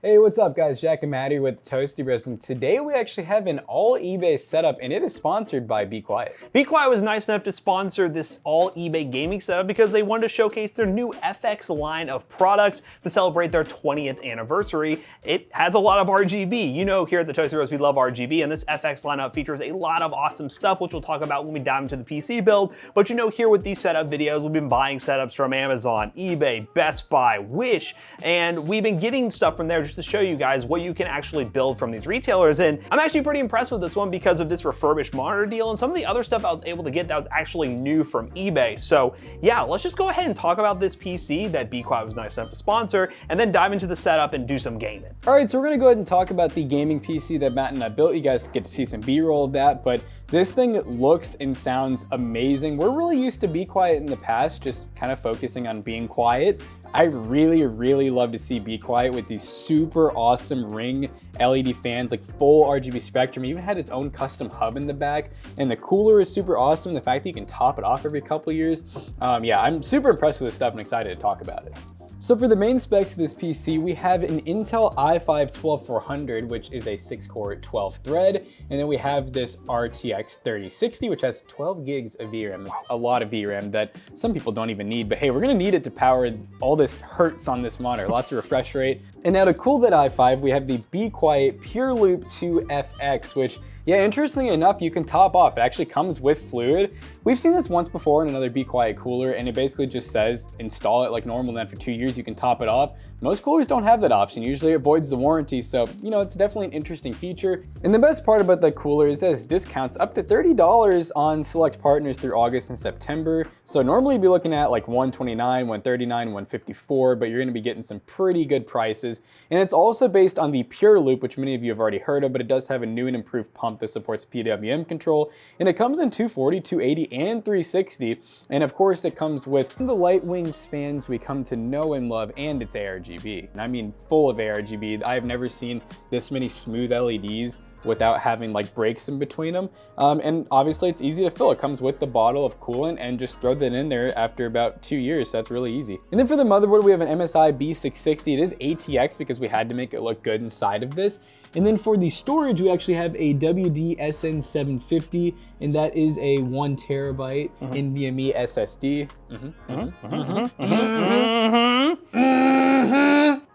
Hey, what's up guys? Jack and Matt here with the Toasty Bros, and today we actually have an all eBay setup, and it is sponsored by Be Quiet. Be Quiet was nice enough to sponsor this all eBay gaming setup because they wanted to showcase their new FX line of products to celebrate their 20th anniversary. It has a lot of RGB. You know, here at the Toasty Bros, we love RGB, and this FX lineup features a lot of awesome stuff, which we'll talk about when we dive into the PC build. But you know, here with these setup videos, we've been buying setups from Amazon, eBay, Best Buy, Wish, and we've been getting stuff from there just to show you guys what you can actually build from these retailers. And I'm actually pretty impressed with this one because of this refurbished monitor deal and some of the other stuff I was able to get that was actually new from eBay. So yeah, let's just go ahead and talk about this PC that Be Quiet was nice enough to sponsor, and then dive into the setup and do some gaming. All right, so we're gonna go ahead and talk about the gaming PC that Matt and I built. You guys get to see some B-roll of that, but this thing looks and sounds amazing. We're really used to Be Quiet in the past, just kind of focusing on being quiet. I really love to see Be Quiet with these super awesome Ring LED fans, like full RGB spectrum. It even had its own custom hub in the back, and the cooler is super awesome. The fact that you can top it off every couple of years. Yeah, I'm super impressed with this stuff and excited to talk about it. So for the main specs of this PC, we have an Intel i5-12400, which is a 6-core 12-thread, and then we have this RTX 3060, which has 12 gigs of VRAM. It's a lot of VRAM that some people don't even need, but hey, we're gonna need it to power all this hertz on this monitor, lots of refresh rate. And now to cool that i5, we have the Be Quiet Pure Loop 2 FX, which, yeah, interestingly enough, you can top off. It actually comes with fluid. We've seen this once before in another Be Quiet cooler, and it basically just says install it like normal, and then for 2 years you can top it off. Most coolers don't have that option. Usually it avoids the warranty, so you know, it's definitely an interesting feature. And the best part about that cooler is that it's discounts up to $30 on select partners through August and September. So normally you'd be looking at like $129, $139, $154, but you're gonna be getting some pretty good prices. And it's also based on the Pure Loop, which many of you have already heard of, but it does have a new and improved pump that supports PWM control. And it comes in 240, 280, and 360. And of course it comes with the Lightwings fans we come to know and love, and it's ARGB. And I mean full of ARGB. I have never seen this many smooth LEDs without having like breaks in between them. And obviously it's easy to fill. It comes with the bottle of coolant and just throw that in there after about 2 years. So that's really easy. And then for the motherboard, we have an MSI B660. It is ATX because we had to make it look good inside of this. And then for the storage, we actually have a WD-SN750, and that is a 1 terabyte NVMe SSD.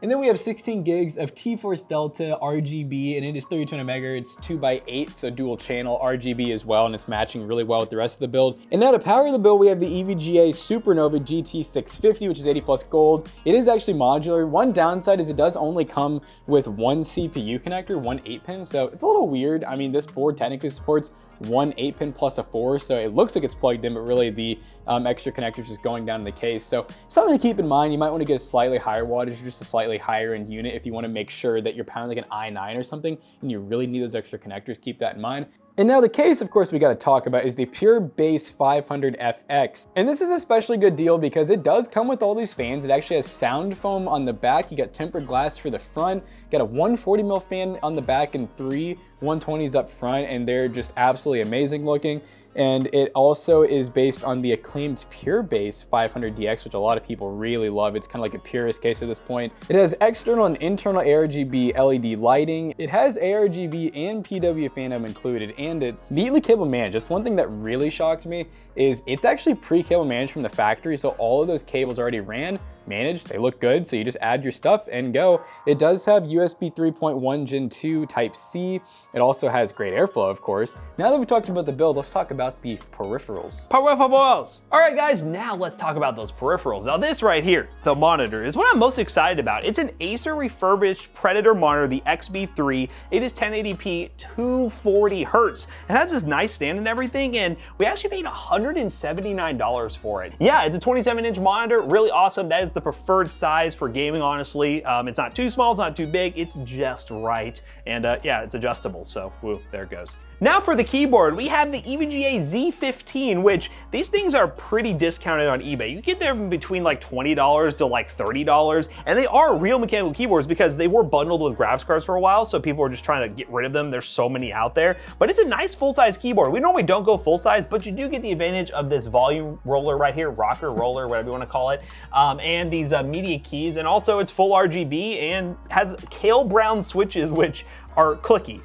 And then we have 16 gigs of T-Force Delta RGB, and it is 3200 megahertz, 2x8, so dual channel RGB as well, and it's matching really well with the rest of the build. And now to power the build, we have the EVGA Supernova GT650, which is 80 plus gold. It is actually modular. One downside is it does only come with one CPU connector, one 8-pin, so it's a little weird. I mean, this board technically supports one 8-pin plus a 4, so it looks like it's plugged in, but really the extra connector is just going down in the case. So something to keep in mind, you might want to get a slightly higher wattage or just a slightly higher end unit if you want to make sure that you're powering like an i9 or something and you really need those extra connectors. Keep that in mind. And now the case, of course, we got to talk about is the Pure Base 500 FX. And this is a especially good deal because it does come with all these fans. It actually has sound foam on the back. You got tempered glass for the front. You got a 140 mil fan on the back and 3 120s up front, and they're just absolutely amazing looking. And it also is based on the acclaimed Pure Base 500DX, which a lot of people really love. It's kind of like a purist case at this point. It has external and internal ARGB LED lighting. It has ARGB and PWM included, and it's neatly cable managed. That's one thing that really shocked me, is it's actually pre-cable managed from the factory, so all of those cables already ran, managed, they look good, so you just add your stuff and go. It does have USB 3.1 Gen 2 Type-C. It also has great airflow, of course. Now that we talked about the build, let's talk about the peripherals. Peripherals! All right, guys, now let's talk about those peripherals. Now this right here, the monitor, is what I'm most excited about. It's an Acer refurbished Predator monitor, the XB3. It is 1080p, 240 hertz. It has this nice stand and everything, and we actually paid $179 for it. Yeah, it's a 27-inch monitor, really awesome. That is the preferred size for gaming, honestly. It's not too small, it's not too big, it's just right. And yeah, it's adjustable, so woo, there it goes. Now for the keyboard, we have the EVGA Z15, which these things are pretty discounted on eBay. You get them between like $20 to like $30, and they are real mechanical keyboards because they were bundled with graphics cards for a while, so people were just trying to get rid of them. There's so many out there, but it's a nice full-size keyboard. We normally don't go full-size, but you do get the advantage of this volume roller right here, rocker roller, whatever you want to call it. And and these media keys, and also it's full RGB and has kale brown switches, which are clicky.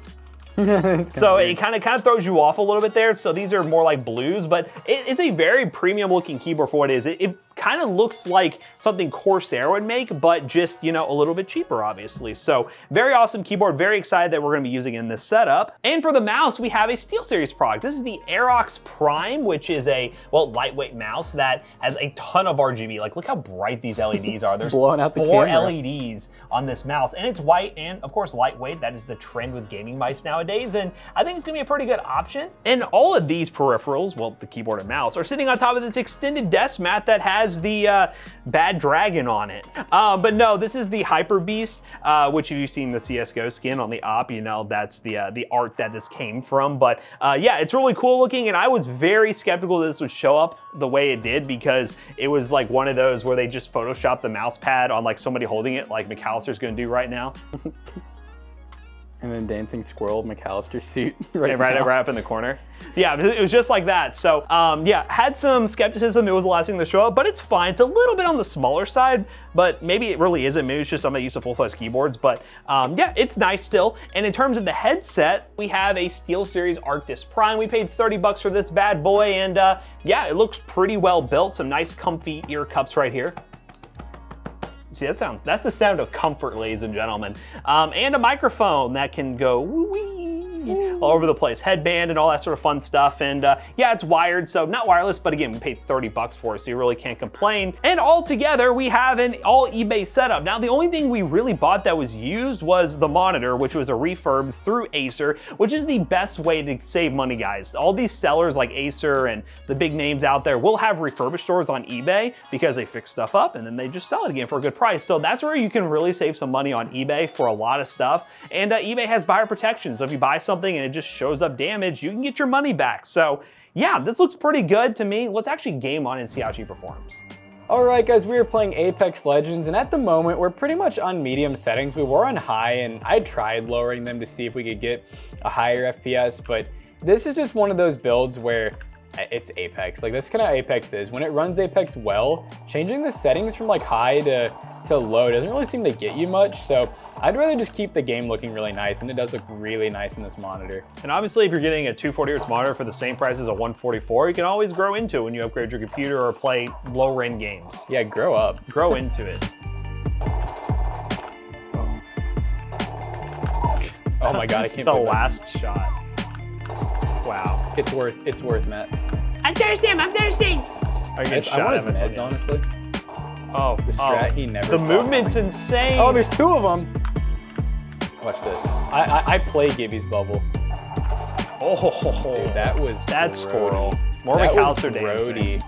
So it kind of throws you off a little bit there. So these are more like blues, but it's a very premium looking keyboard for what it is. It kind of looks like something Corsair would make, but just, you know, a little bit cheaper, obviously. So very awesome keyboard, very excited that we're gonna be using it in this setup. And for the mouse, we have a SteelSeries product. This is the Aerox Prime, which is a, well, lightweight mouse that has a ton of RGB. Like, look how bright these LEDs are. There's blowing out the 4 camera. LEDs on this mouse, and it's white and, of course, lightweight. That is the trend with gaming mice nowadays, and I think it's gonna be a pretty good option. And all of these peripherals, well, the keyboard and mouse, are sitting on top of this extended desk mat that has the Bad Dragon on it. But no, this is the Hyper Beast, which if you've seen the CSGO skin on the op, you know that's the art that this came from. But yeah, it's really cool looking, and I was very skeptical that this would show up the way it did, because it was like one of those where they just photoshopped the mouse pad on like somebody holding it, like McAllister's gonna do right now. And then dancing squirrel McAllister suit right up in the corner. Yeah, it was just like that. So yeah, had some skepticism. It was the last thing to show up, but it's fine. It's a little bit on the smaller side, but maybe it really isn't. Maybe it's just I'm not used to full-size keyboards, but yeah, it's nice still. And in terms of the headset, we have a SteelSeries Arctis Prime. We paid 30 bucks for this bad boy, and yeah, it looks pretty well built. Some nice comfy ear cups right here. See, that's the sound of comfort, ladies and gentlemen. And a microphone that can go wee all over the place. Headband and all that sort of fun stuff. And yeah, it's wired, so not wireless, but again, we paid 30 bucks for it, so you really can't complain. And all together, we have an all eBay setup. Now, the only thing we really bought that was used was the monitor, which was a refurb through Acer, which is the best way to save money, guys. All these sellers like Acer and the big names out there will have refurbished stores on eBay because they fix stuff up and then they just sell it again for a good price. So that's where you can really save some money on eBay for a lot of stuff. And eBay has buyer protection. So if you buy something and it just shows up damaged, you can get your money back. So yeah, this looks pretty good to me. Let's actually game on and see how she performs. All right, guys, we are playing Apex Legends, and at the moment, we're pretty much on medium settings. We were on high, and I tried lowering them to see if we could get a higher FPS, but this is just one of those builds where it's Apex. Like, this kind of Apex is. When it runs Apex well, changing the settings from like high to low doesn't really seem to get you much, so I'd rather just keep the game looking really nice, and it does look really nice in this monitor. And obviously, if you're getting a 240 Hz monitor for the same price as a 144, you can always grow into it when you upgrade your computer or play low-end games. Yeah, grow up. Grow into it. Oh my god, I can't The believe last shot. Wow. It's worth, Matt. I'm thirsty, I'm thirsty! Are you I want his meds, honestly. Oh, the strat he never the saw movement's coming. insane. Oh, there's two of them. Watch this. I play Gibby's bubble. Oh, dude, that's squirrel. More McAllister dancing.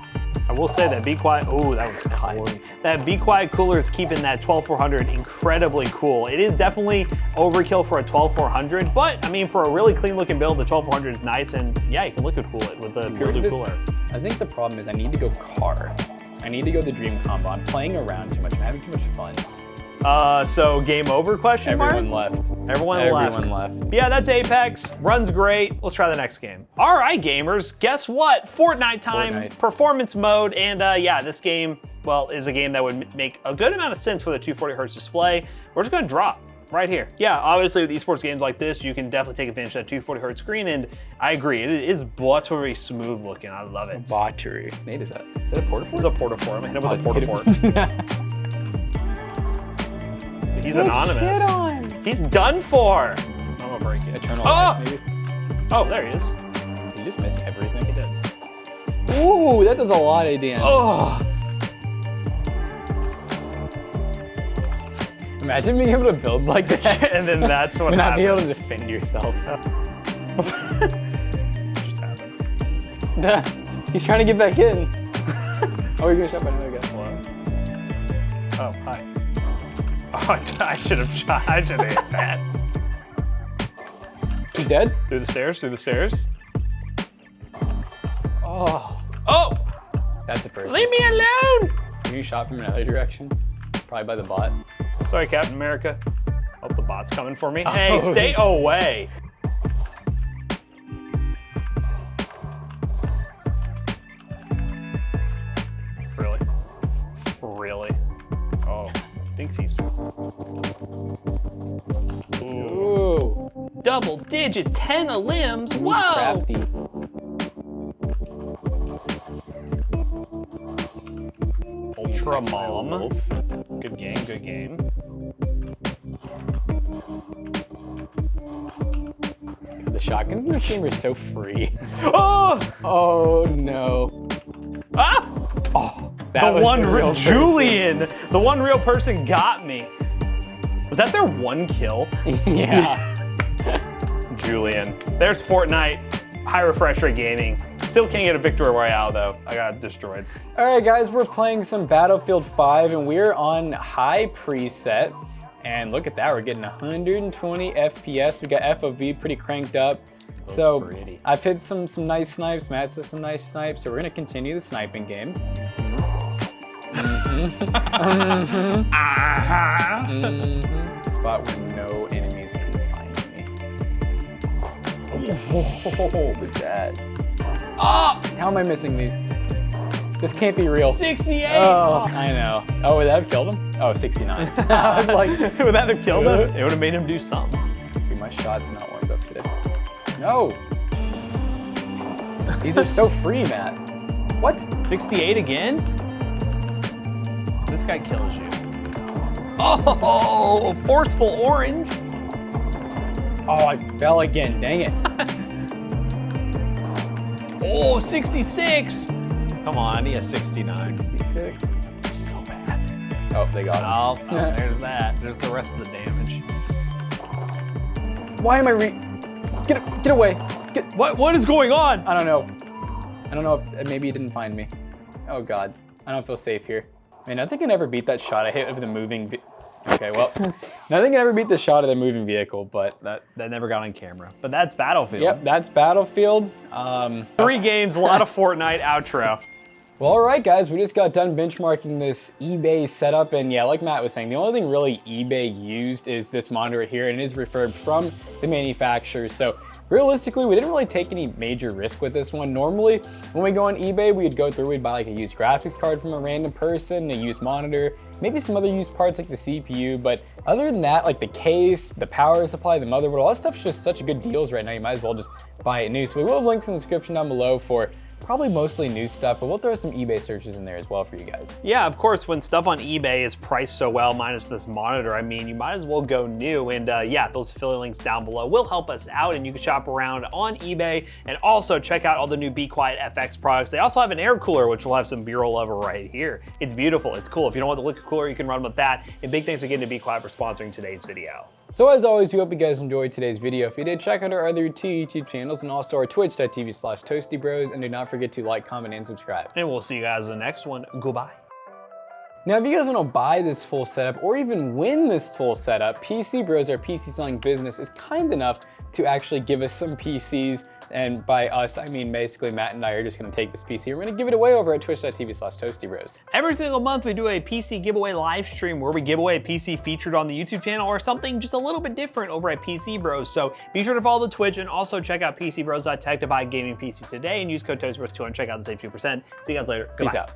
I will say that Be Quiet, oh, that was cool. That Be Quiet cooler is keeping that 12400 incredibly cool. It is definitely overkill for a 12400, but I mean, for a really clean looking build, the 12400 is nice, and yeah, you can liquid cool it with the Pure Blue cooler. I think the problem is I need to go car. I need to go the dream combo. I'm playing around too much. I'm having too much fun. So game over question mark? Everyone left. Everyone left. Yeah, that's Apex. Runs great. Let's try the next game. All right, gamers. Guess what? Fortnite time. Performance mode. And yeah, this game, well, is a game that would make a good amount of sense with a 240 Hz display. We're just gonna drop right here. Yeah, obviously with esports games like this, you can definitely take advantage of that 240 Hz screen, and I agree, it is buttery smooth looking. I love it. Buttery. Nate, is that a porta-fort? It's a porta-fort. I'm gonna hit him with a porta-fort. He's anonymous. He's done for. I'm gonna break it. Eternal life, maybe? Oh, there he is. He just missed everything. He did. Ooh, that does a lot of damage. Oh. Imagine being able to build like that. And then that's what not happens. be able to defend yourself. Just happened. He's trying to get back in. Oh, you're gonna shot by another guy. What? Oh, hi. Oh, I should have shot. I should have hit that. He's dead? Through the stairs. Oh. Oh! That's a person. Leave me alone! Are you shot from another direction? Probably by the bot. Sorry, Captain America. Hope the bot's coming for me. Hey, stay away. Really? Thinks he's... Ooh. Double digits, 10 limbs. He's Whoa! crafty. Ultra Mom. Good game, good game. The shotguns in this game are so free. Oh! Oh no. Ah! Oh, that was one the real Julian, the one real person got me. Was that their one kill? person. Yeah. Julian. There's Fortnite, high refresh rate gaming. Still can't get a victory royale though. I got destroyed. All right, guys, we're playing some Battlefield 5, and we're on high preset. And look at that, we're getting 120 FPS. We got FOV pretty cranked up. So pretty. I've hit some nice snipes. Matt's hit some nice snipes. So we're gonna continue the sniping game. Spot where no enemies can find me. What was that? Oh! How am I missing these? This can't be real. 68! Oh, I know. Oh, would that have killed him? Oh, 69. I was like, would that have killed him? It would have made him do something. dude, my shot's not warmed up today. No. These are so free, Matt. What? 68 again? This guy kills you. Oh, forceful orange. Oh, I fell again. Dang it. Oh, 66. Come on, I need a 69. 66. So bad. Oh, they got him. Oh, there's that. There's the rest of the damage. Why am I Get away. What is going on? I don't know. I don't know if maybe he didn't find me. Oh God. I don't feel safe here. Man, nothing can ever beat that shot I hit of the moving Okay, well, nothing can ever beat the shot of the moving vehicle, but... That never got on camera. But that's Battlefield. Yep, that's Battlefield. 3 games, a lot of Fortnite outro. Well, all right, guys, we just got done benchmarking this eBay setup, and yeah, like Matt was saying, the only thing really eBay used is this monitor here, and it is refurbed from the manufacturer, so realistically, we didn't really take any major risk with this one. Normally, when we go on eBay, we'd go through, we'd buy like a used graphics card from a random person, a used monitor, maybe some other used parts like the CPU, but other than that, like the case, the power supply, the motherboard, all that stuff's just such good deals right now, you might as well just buy it new. So we will have links in the description down below for probably mostly new stuff, but we'll throw some eBay searches in there as well for you guys. Yeah, of course, when stuff on eBay is priced so well, minus this monitor, I mean, you might as well go new. And yeah, those affiliate links down below will help us out, and you can shop around on eBay and also check out all the new Be Quiet FX products. They also have an air cooler, which will have some B-roll of right here. It's beautiful, it's cool. If you don't want the liquid cooler, you can run with that. And big thanks again to Be Quiet for sponsoring today's video. So as always, we hope you guys enjoyed today's video. If you did, check out our other 2 YouTube channels and also our twitch.tv/toastybros, and do not forget to like, comment, and subscribe. And we'll see you guys in the next one. Goodbye. Now, if you guys want to buy this full setup or even win this full setup, PC Bros, our PC selling business, is kind enough to actually give us some PCs. And by us, I mean basically Matt and I are just going to take this PC. We're going to give it away over at twitch.tv/toastybros. Every single month we do a PC giveaway live stream where we give away a PC featured on the YouTube channel or something just a little bit different over at PC Bros. So be sure to follow the Twitch and also check out PCBros.tech to buy a gaming PC today and use code Toastybros2 and check out the save 2%. See you guys later. Goodbye. Peace out.